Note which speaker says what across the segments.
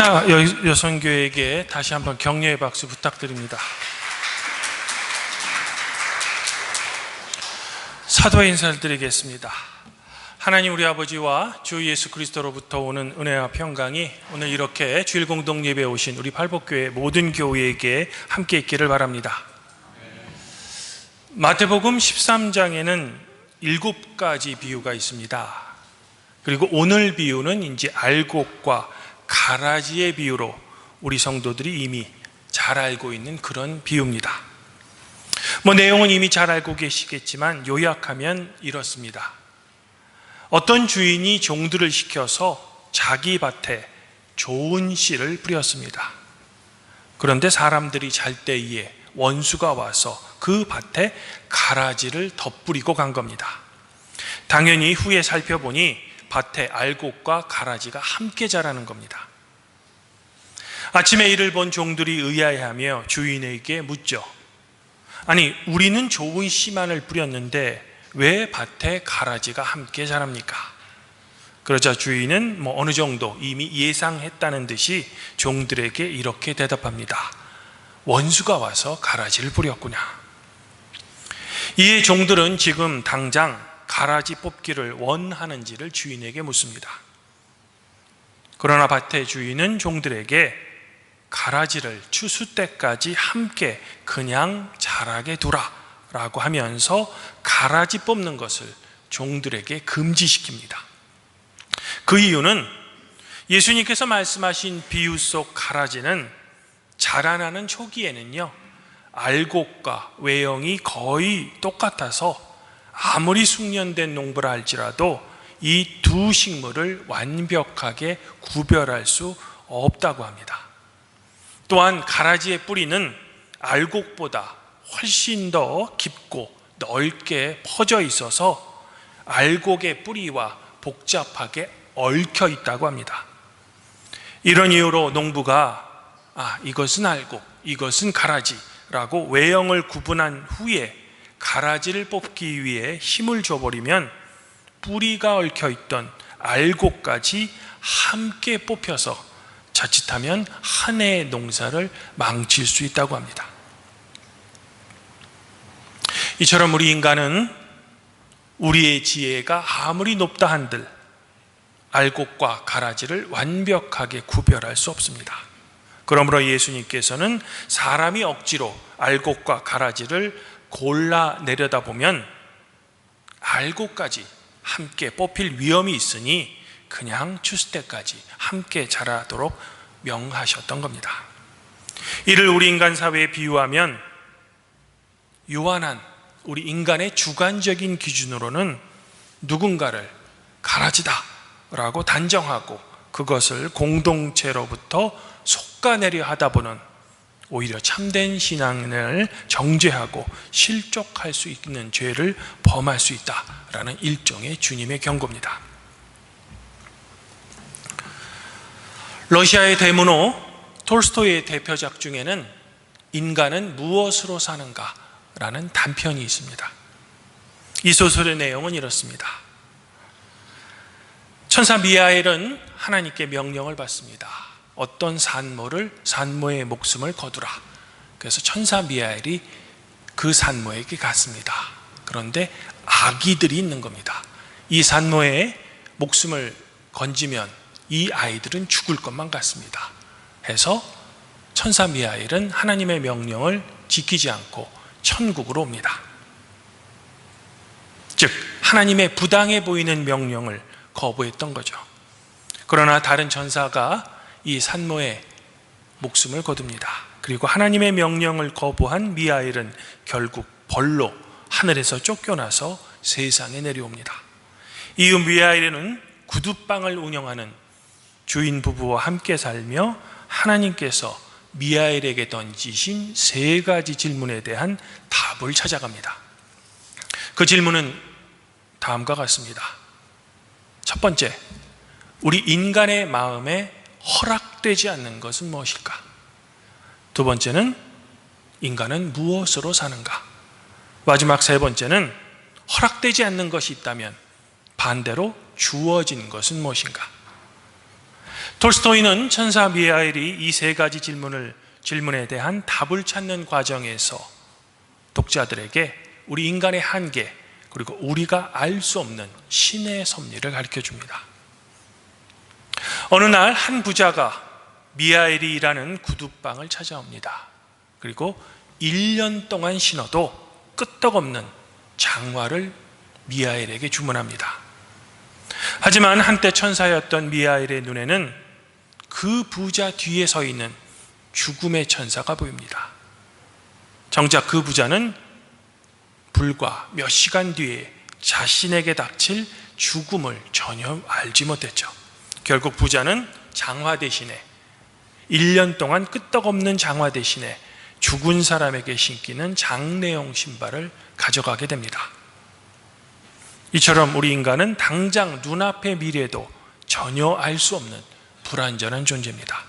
Speaker 1: 하나 여성교회에게 다시 한번 격려의 박수 부탁드립니다. 사도의 인사를 드리겠습니다. 하나님 우리 아버지와 주 예수 그리스도로부터 오는 은혜와 평강이 오늘 이렇게 주일 공동 예배에 오신 우리 팔복교회 모든 교회에게 함께 있기를 바랍니다. 마태복음 13장에는 7가지 비유가 있습니다. 그리고 오늘 비유는 이제 알곡과 가라지의 비유로 우리 성도들이 이미 잘 알고 있는 그런 비유입니다. 내용은 이미 잘 알고 계시겠지만 요약하면 이렇습니다. 어떤 주인이 종들을 시켜서 자기 밭에 좋은 씨를 뿌렸습니다. 그런데 사람들이 잘 때에 원수가 와서 그 밭에 가라지를 덧뿌리고 간 겁니다. 당연히 후에 살펴보니 밭에 알곡과 가라지가 함께 자라는 겁니다. 아침에 이를 본 종들이 의아해하며 주인에게 묻죠. 아니, 우리는 좋은 씨만을 뿌렸는데 왜 밭에 가라지가 함께 자랍니까? 그러자 주인은 어느 정도 이미 예상했다는 듯이 종들에게 이렇게 대답합니다. 원수가 와서 가라지를 뿌렸구나. 이에 종들은 지금 당장 가라지 뽑기를 원하는지를 주인에게 묻습니다. 그러나 밭의 주인은 종들에게 가라지를 추수 때까지 함께 그냥 자라게 두라 라고 하면서 가라지 뽑는 것을 종들에게 금지시킵니다. 그 이유는 예수님께서 말씀하신 비유 속 가라지는 자라나는 초기에는요, 알곡과 외형이 거의 똑같아서 아무리 숙련된 농부라 할지라도 이 두 식물을 완벽하게 구별할 수 없다고 합니다. 또한 가라지의 뿌리는 알곡보다 훨씬 더 깊고 넓게 퍼져 있어서 알곡의 뿌리와 복잡하게 얽혀 있다고 합니다. 이런 이유로 농부가 이것은 알곡, 이것은 가라지라고 외형을 구분한 후에 가라지를 뽑기 위해 힘을 줘버리면 뿌리가 얽혀 있던 알곡까지 함께 뽑혀서 자칫하면 한 해의 농사를 망칠 수 있다고 합니다. 이처럼 우리 인간은 우리의 지혜가 아무리 높다 한들 알곡과 가라지를 완벽하게 구별할 수 없습니다. 그러므로 예수님께서는 사람이 억지로 알곡과 가라지를 골라 내려다보면 알곡까지 함께 뽑힐 위험이 있으니 그냥 추수 때까지 함께 자라도록 명하셨던 겁니다. 이를 우리 인간 사회에 비유하면 유한한 우리 인간의 주관적인 기준으로는 누군가를 가라지다 라고 단정하고 그것을 공동체로부터 솎아내려 하다 보는 오히려 참된 신앙을 정죄하고 실족할 수 있는 죄를 범할 수 있다라는 일종의 주님의 경고입니다. 러시아의 대문호 톨스토이의 대표작 중에는 인간은 무엇으로 사는가 라는 단편이 있습니다. 이 소설의 내용은 이렇습니다. 천사 미하엘은 하나님께 명령을 받습니다. 어떤 산모의 목숨을 거두라. 그래서 천사 미하엘이 그 산모에게 갔습니다. 그런데 아기들이 있는 겁니다. 이 산모의 목숨을 건지면 이 아이들은 죽을 것만 같습니다. 해서 천사 미하엘은 하나님의 명령을 지키지 않고 천국으로 옵니다. 즉 하나님의 부당해 보이는 명령을 거부했던 거죠. 그러나 다른 천사가 이 산모의 목숨을 거둡니다. 그리고 하나님의 명령을 거부한 미하엘은 결국 벌로 하늘에서 쫓겨나서 세상에 내려옵니다. 이후 미하엘은 구두방을 운영하는 주인 부부와 함께 살며 하나님께서 미하엘에게 던지신 3가지 질문에 대한 답을 찾아갑니다. 그 질문은 다음과 같습니다. 첫 번째, 우리 인간의 마음에 허락되지 않는 것은 무엇일까? 두 번째는 인간은 무엇으로 사는가? 마지막 3번째는 허락되지 않는 것이 있다면 반대로 주어진 것은 무엇인가? 톨스토이는 천사 미하엘이 이 세 가지 질문에 대한 답을 찾는 과정에서 독자들에게 우리 인간의 한계, 그리고 우리가 알 수 없는 신의 섭리를 가르쳐 줍니다. 어느 날 한 부자가 미하엘이 일하는 구두방을 찾아옵니다. 그리고 1년 동안 신어도 끄떡없는 장화를 미하엘에게 주문합니다. 하지만 한때 천사였던 미하엘의 눈에는 그 부자 뒤에 서 있는 죽음의 천사가 보입니다. 정작 그 부자는 불과 몇 시간 뒤에 자신에게 닥칠 죽음을 전혀 알지 못했죠. 결국 부자는 장화 대신에 1년 동안 끄떡없는 장화 대신에 죽은 사람에게 신기는 장례용 신발을 가져가게 됩니다. 이처럼 우리 인간은 당장 눈앞의 미래도 전혀 알 수 없는 불완전한 존재입니다.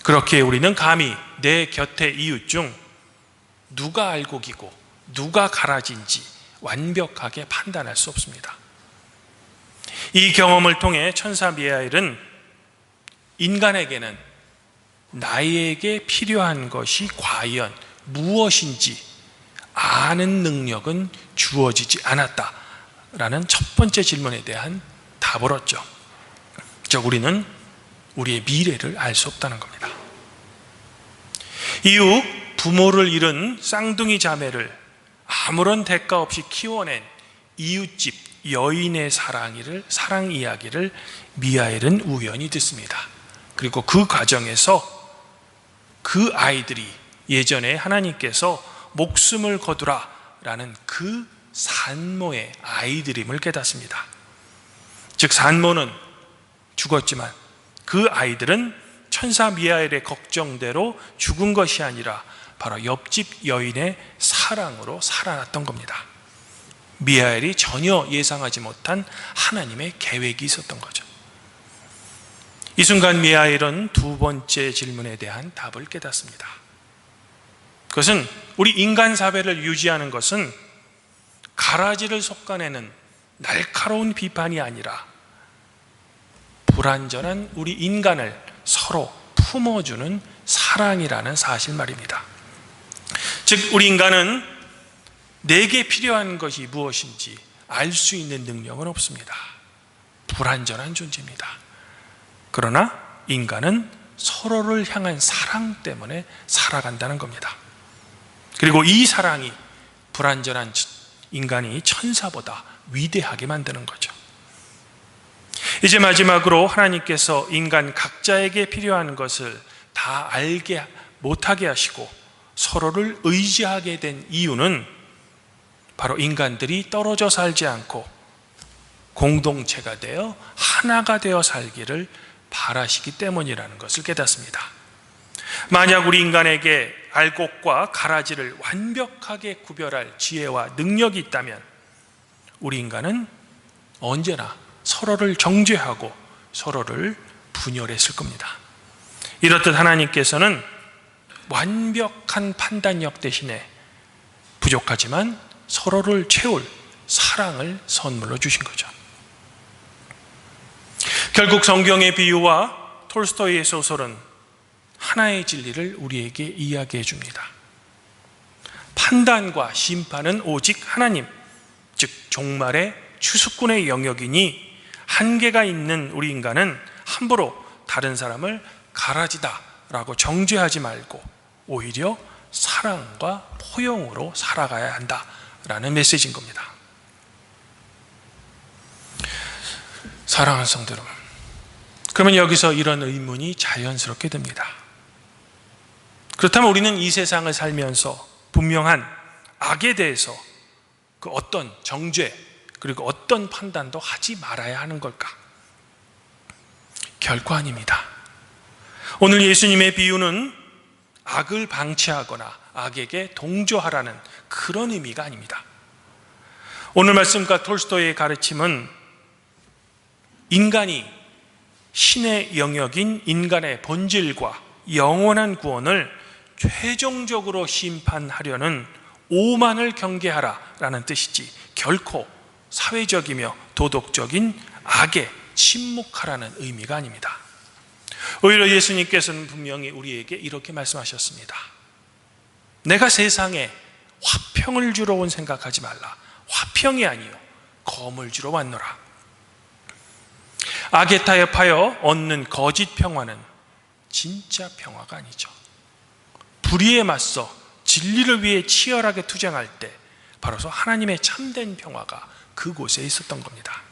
Speaker 1: 그렇게 우리는 감히 내 곁의 이웃 중 누가 알곡이고 누가 가라지인지 완벽하게 판단할 수 없습니다. 이 경험을 통해 천사 미하엘은 인간에게는 나에게 필요한 것이 과연 무엇인지 아는 능력은 주어지지 않았다라는 첫 번째 질문에 대한 답을 얻죠. 즉, 우리는 우리의 미래를 알 수 없다는 겁니다. 이후 부모를 잃은 쌍둥이 자매를 아무런 대가 없이 키워낸 이웃집 여인의 사랑 이야기를 미하엘은 우연히 듣습니다. 그리고 그 과정에서 그 아이들이 예전에 하나님께서 목숨을 거두라 라는 그 산모의 아이들임을 깨닫습니다. 즉, 산모는 죽었지만 그 아이들은 천사 미하엘의 걱정대로 죽은 것이 아니라 바로 옆집 여인의 사랑으로 살아났던 겁니다. 미하엘이 전혀 예상하지 못한 하나님의 계획이 있었던 거죠. 이 순간 미하엘은 두 번째 질문에 대한 답을 깨닫습니다. 그것은 우리 인간 사회를 유지하는 것은 가라지를 솎아내는 날카로운 비판이 아니라 불완전한 우리 인간을 서로 품어주는 사랑이라는 사실 말입니다. 즉, 우리 인간은 내게 필요한 것이 무엇인지 알 수 있는 능력은 없습니다. 불완전한 존재입니다. 그러나 인간은 서로를 향한 사랑 때문에 살아간다는 겁니다. 그리고 이 사랑이 불완전한 인간이 천사보다 위대하게 만드는 거죠. 이제 마지막으로 하나님께서 인간 각자에게 필요한 것을 다 알게 못하게 하시고 서로를 의지하게 된 이유는 바로 인간들이 떨어져 살지 않고 공동체가 되어 하나가 되어 살기를 바라시기 때문이라는 것을 깨닫습니다. 만약 우리 인간에게 알곡과 가라지를 완벽하게 구별할 지혜와 능력이 있다면 우리 인간은 언제나 서로를 정죄하고 서로를 분열했을 겁니다. 이렇듯 하나님께서는 완벽한 판단력 대신에 부족하지만 서로를 채울 사랑을 선물로 주신 거죠. 결국 성경의 비유와 톨스토이의 소설은 하나의 진리를 우리에게 이야기해 줍니다. 판단과 심판은 오직 하나님, 즉 종말의 추수꾼의 영역이니 한계가 있는 우리 인간은 함부로 다른 사람을 가라지다라고 정죄하지 말고 오히려 사랑과 포용으로 살아가야 한다라는 메시지인 겁니다. 사랑하는 성도 여러분, 그러면 여기서 이런 의문이 자연스럽게 듭니다. 그렇다면 우리는 이 세상을 살면서 분명한 악에 대해서 그 어떤 정죄 그리고 어떤 판단도 하지 말아야 하는 걸까? 결코 아닙니다. 오늘 예수님의 비유는 악을 방치하거나 악에게 동조하라는 그런 의미가 아닙니다. 오늘 말씀과 톨스토이의 가르침은 인간이 신의 영역인 인간의 본질과 영원한 구원을 최종적으로 심판하려는 오만을 경계하라라는 뜻이지 결코 사회적이며 도덕적인 악에 침묵하라는 의미가 아닙니다. 오히려 예수님께서는 분명히 우리에게 이렇게 말씀하셨습니다. 내가 세상에 화평을 주러 온 생각하지 말라. 화평이 아니요 검을 주러 왔노라. 악에 타협하여 얻는 거짓 평화는 진짜 평화가 아니죠. 불의에 맞서 진리를 위해 치열하게 투쟁할 때 바로서 하나님의 참된 평화가 그곳에 있었던 겁니다.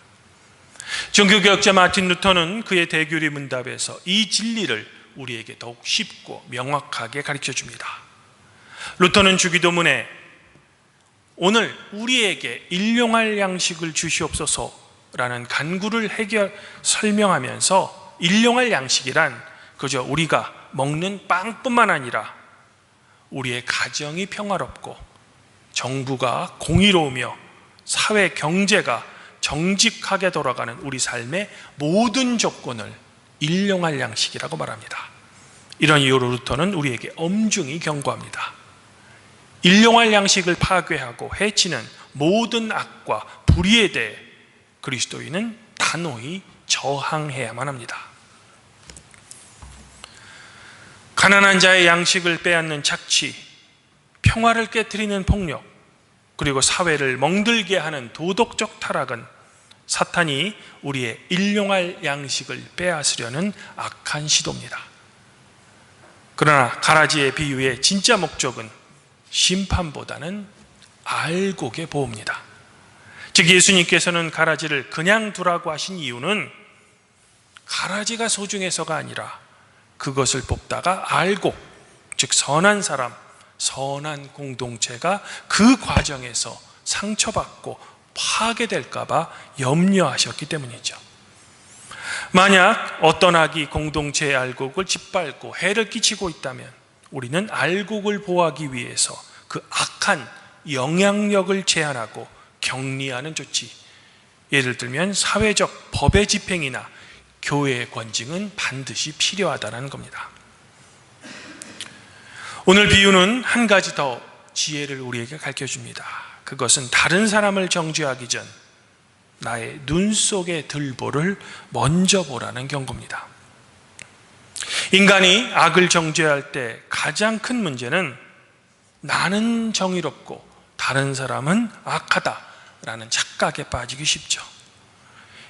Speaker 1: 종교개혁자 마틴 루터는 그의 대교리 문답에서 이 진리를 우리에게 더욱 쉽고 명확하게 가르쳐 줍니다. 루터는 주기도문에 오늘 우리에게 일용할 양식을 주시옵소서라는 간구를 설명하면서 일용할 양식이란 그저 우리가 먹는 빵뿐만 아니라 우리의 가정이 평화롭고 정부가 공의로우며 사회 경제가 정직하게 돌아가는 우리 삶의 모든 조건을 일용할 양식이라고 말합니다. 이런 이유로 루터는 우리에게 엄중히 경고합니다. 일용할 양식을 파괴하고 해치는 모든 악과 불의에 대해 그리스도인은 단호히 저항해야만 합니다. 가난한 자의 양식을 빼앗는 착취, 평화를 깨트리는 폭력, 그리고 사회를 멍들게 하는 도덕적 타락은 사탄이 우리의 일용할 양식을 빼앗으려는 악한 시도입니다. 그러나 가라지의 비유의 진짜 목적은 심판보다는 알곡의 보호입니다. 즉 예수님께서는 가라지를 그냥 두라고 하신 이유는 가라지가 소중해서가 아니라 그것을 뽑다가 알곡, 즉 선한 사람, 선한 공동체가 그 과정에서 상처받고 파괴될까 봐 염려하셨기 때문이죠. 만약 어떤 악이 공동체의 알곡을 짓밟고 해를 끼치고 있다면 우리는 알곡을 보호하기 위해서 그 악한 영향력을 제한하고 격리하는 조치, 예를 들면 사회적 법의 집행이나 교회의 권징은 반드시 필요하다는 겁니다. 오늘 비유는 한 가지 더 지혜를 우리에게 가르쳐줍니다. 그것은 다른 사람을 정죄하기 전 나의 눈 속의 들보를 먼저 보라는 경고입니다. 인간이 악을 정죄할 때 가장 큰 문제는 나는 정의롭고 다른 사람은 악하다라는 착각에 빠지기 쉽죠.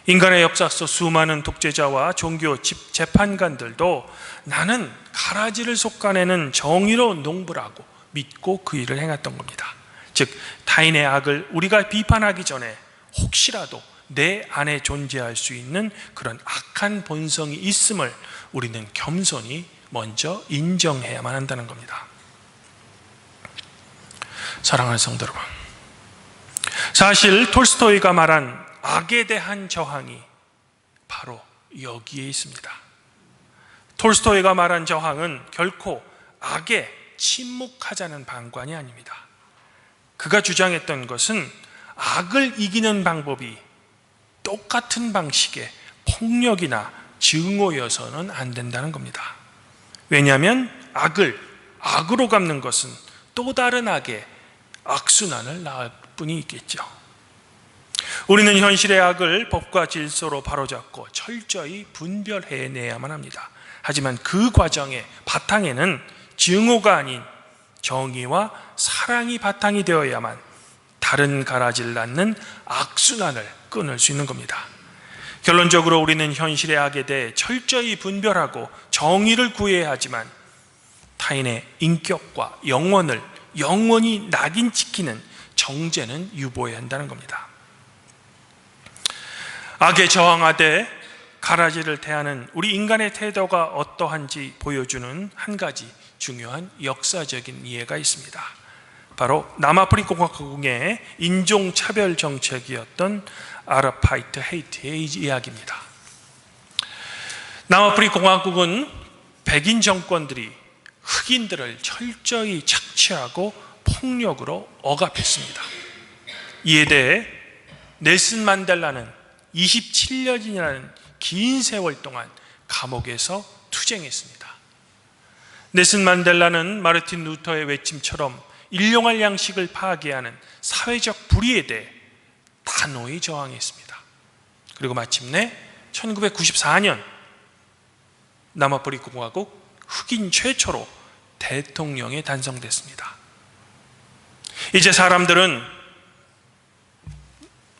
Speaker 1: 인간의 역사 속 수많은 독재자와 종교 재판관들도 나는 가라지를 솎아내는 정의로운 농부라고 믿고 그 일을 행했던 겁니다. 즉 타인의 악을 우리가 비판하기 전에 혹시라도 내 안에 존재할 수 있는 그런 악한 본성이 있음을 우리는 겸손히 먼저 인정해야만 한다는 겁니다. 사랑하는 성도 여러분, 사실 톨스토이가 말한 악에 대한 저항이 바로 여기에 있습니다. 톨스토이가 말한 저항은 결코 악에 침묵하자는 방관이 아닙니다. 그가 주장했던 것은 악을 이기는 방법이 똑같은 방식의 폭력이나 증오여서는 안 된다는 겁니다. 왜냐하면 악을 악으로 갚는 것은 또 다른 악의 악순환을 낳을 뿐이 있겠죠. 우리는 현실의 악을 법과 질서로 바로잡고 철저히 분별해내야만 합니다. 하지만 그 과정의 바탕에는 증오가 아닌 정의와 사랑이 바탕이 되어야만 다른 가라지를 낳는 악순환을 끊을 수 있는 겁니다. 결론적으로 우리는 현실의 악에 대해 철저히 분별하고 정의를 구해야 하지만 타인의 인격과 영혼을 영원히 낙인 찍히는 정죄는 유보해야 한다는 겁니다. 악에 저항하되 가라지를 대하는 우리 인간의 태도가 어떠한지 보여주는 한 가지 중요한 역사적인 이해가 있습니다. 바로 남아프리카 공화국의 인종차별 정책이었던 아파르타이드 헤이트의 이야기입니다. 남아프리카 공화국은 백인 정권들이 흑인들을 철저히 착취하고 폭력으로 억압했습니다. 이에 대해 넬슨 만델라는 27년이라는 긴 세월 동안 감옥에서 투쟁했습니다. 넬슨 만델라는 마르틴 루터의 외침처럼 일용할 양식을 파괴하는 사회적 불의에 대해 단호히 저항했습니다. 그리고 마침내 1994년 남아프리 공화국 흑인 최초로 대통령이 단성됐습니다. 이제 사람들은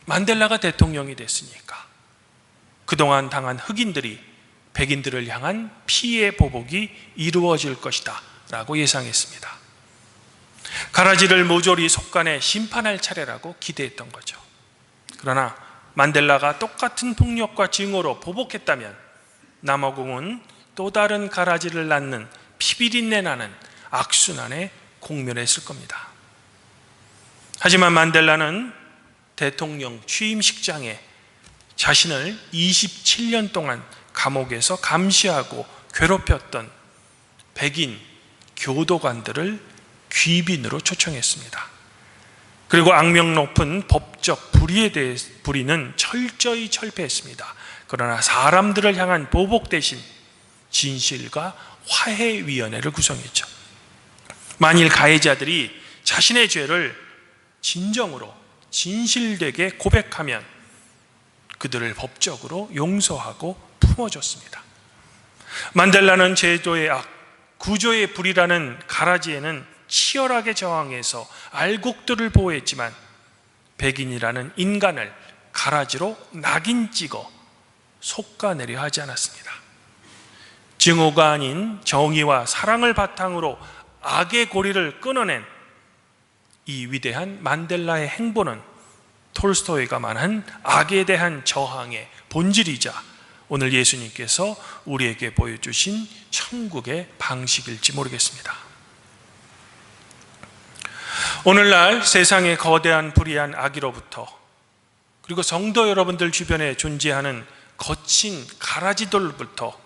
Speaker 1: 만델라가 대통령이 됐으니까 그동안 당한 흑인들이 백인들을 향한 피해 보복이 이루어질 것이다 라고 예상했습니다. 가라지를 모조리 속간에 심판할 차례라고 기대했던 거죠. 그러나 만델라가 똑같은 폭력과 증오로 보복했다면 남아공은 또 다른 가라지를 낳는 피비린내 나는 악순환에 공멸했을 겁니다. 하지만 만델라는 대통령 취임식장에 자신을 27년 동안 감옥에서 감시하고 괴롭혔던 백인 교도관들을 귀빈으로 초청했습니다. 그리고 악명 높은 법적 불의는 철저히 철폐했습니다. 그러나 사람들을 향한 보복 대신 진실과 화해위원회를 구성했죠. 만일 가해자들이 자신의 죄를 진정으로 진실되게 고백하면 그들을 법적으로 용서하고 품어줬습니다. 만델라는 제도의 악, 구조의 불이라는 가라지에는 치열하게 저항해서 알곡들을 보호했지만 백인이라는 인간을 가라지로 낙인 찍어 솎아내려 하지 않았습니다. 증오가 아닌 정의와 사랑을 바탕으로 악의 고리를 끊어낸 이 위대한 만델라의 행보는 톨스토이가 말한 악에 대한 저항의 본질이자 오늘 예수님께서 우리에게 보여주신 천국의 방식일지 모르겠습니다. 오늘날 세상의 거대한 불의한 악의로부터 그리고 성도 여러분들 주변에 존재하는 거친 가라지들로부터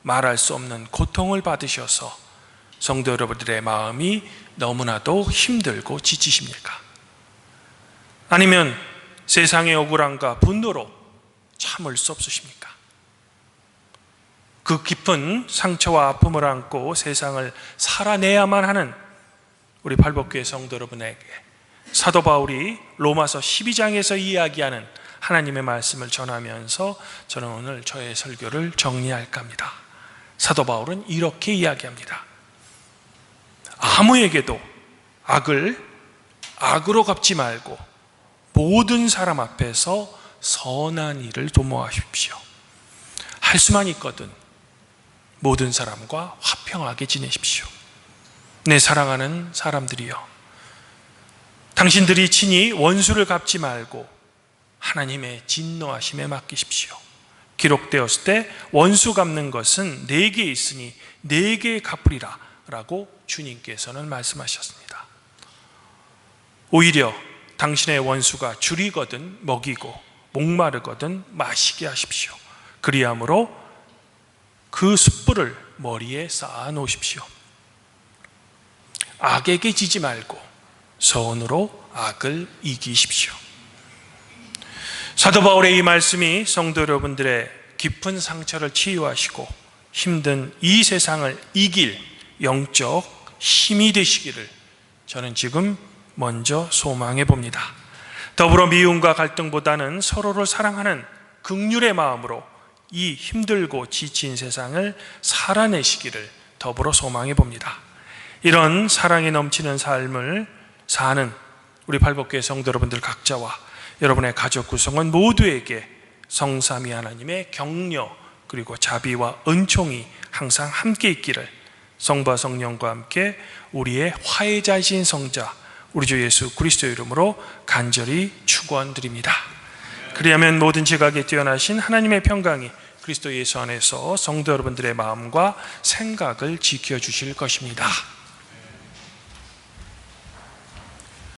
Speaker 1: 말할 수 없는 고통을 받으셔서 성도 여러분들의 마음이 너무나도 힘들고 지치십니까? 아니면 세상의 억울함과 분노로 참을 수 없으십니까? 그 깊은 상처와 아픔을 안고 세상을 살아내야만 하는 우리 팔복교회 성도 여러분에게 사도 바울이 로마서 12장에서 이야기하는 하나님의 말씀을 전하면서 저는 오늘 저의 설교를 정리할까 합니다. 사도 바울은 이렇게 이야기합니다. 아무에게도 악을 악으로 갚지 말고 모든 사람 앞에서 선한 일을 도모하십시오. 할 수만 있거든 모든 사람과 화평하게 지내십시오. 내 사랑하는 사람들이여, 당신들이 친히 원수를 갚지 말고 하나님의 진노하심에 맡기십시오. 기록되었을 때 원수 갚는 것은 내게 있으니 내게 갚으리라 라고 주님께서는 말씀하셨습니다. 오히려 당신의 원수가 줄이거든 먹이고 목마르거든 마시게 하십시오. 그리함으로 그 숯불을 머리에 쌓아 놓으십시오. 악에게 지지 말고 선으로 악을 이기십시오. 사도 바울의 이 말씀이 성도 여러분들의 깊은 상처를 치유하시고 힘든 이 세상을 이길 영적 힘이 되시기를 저는 지금 먼저 소망해 봅니다. 더불어 미움과 갈등보다는 서로를 사랑하는 긍휼의 마음으로 이 힘들고 지친 세상을 살아내시기를 더불어 소망해 봅니다. 이런 사랑이 넘치는 삶을 사는 우리 팔복교회 성도 여러분들 각자와 여러분의 가족 구성원 모두에게 성삼위 하나님의 격려 그리고 자비와 은총이 항상 함께 있기를 성부와 성령과 함께 우리의 화해자이신 성자 우리 주 예수 그리스도의 이름으로 간절히 축원드립니다. 그리하면 모든 지각에 뛰어나신 하나님의 평강이 그리스도 예수 안에서 성도 여러분들의 마음과 생각을 지켜주실 것입니다.